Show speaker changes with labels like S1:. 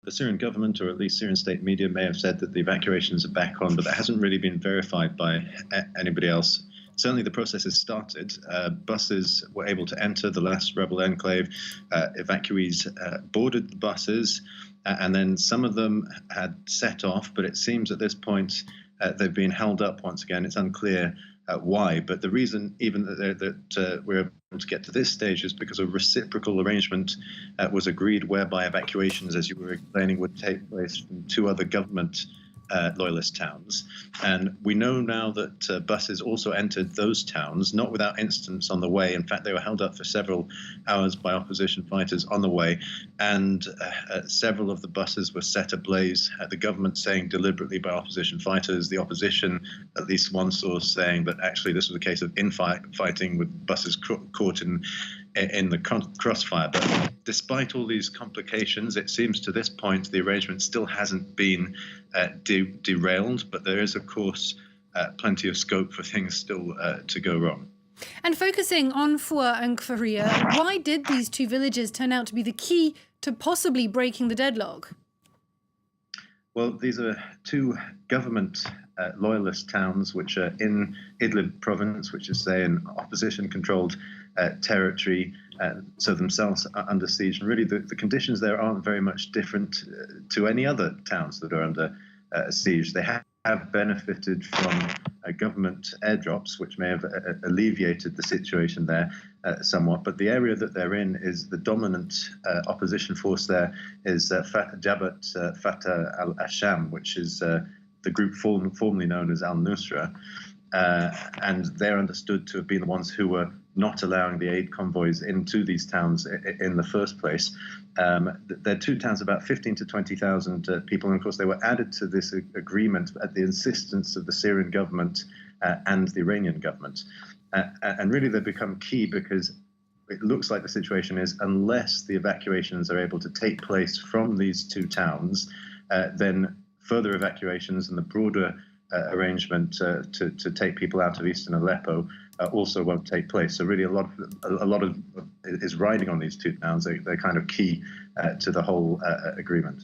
S1: the Syrian government, or at least Syrian state media, may have said that the evacuations are back on, but that hasn't really been verified by anybody else. Certainly the process has started. Buses were able to enter the last rebel enclave. Evacuees boarded the buses, and then some of them had set off, but it seems at this point they've been held up once again. It's unclear why, but the reason even that we're able to get to this stage is because a reciprocal arrangement was agreed whereby evacuations, as you were explaining, would take place from two other government loyalist towns. And we know now that buses also entered those towns, not without incidents on the way. In fact, they were held up for several hours by opposition fighters on the way, and several of the buses were set ablaze, the government saying deliberately by opposition fighters, the opposition, at least one source, saying that actually this was a case of infighting with buses caught in the crossfire. But despite all these complications, it seems to this point the arrangement still hasn't been derailed, but there is, of course, plenty of scope for things still to go wrong.
S2: And focusing on Fua and Kfaria, why did these two villages turn out to be the key to possibly breaking the deadlock?
S1: Well, these are two government loyalist towns which are in Idlib province, which is, say, an opposition-controlled territory, so themselves are under siege. And really, the conditions there aren't very much different to any other towns that are under siege. They have benefited from government airdrops, which may have alleviated the situation there somewhat. But the area that they're in is the dominant opposition force there is Jabhat Fatah al-Asham, which is the group formerly known as al-Nusra. And they're understood to have been the ones who were not allowing the aid convoys into these towns in the first place. They're two towns, about 15 to 20,000 people, and of course they were added to this agreement at the insistence of the Syrian government and the Iranian government. And really they've become key because it looks like the situation is, unless the evacuations are able to take place from these two towns, then further evacuations and the broader arrangement to take people out of eastern Aleppo also won't take place. So really a lot of is riding on these two towns. They're kind of key to the whole agreement.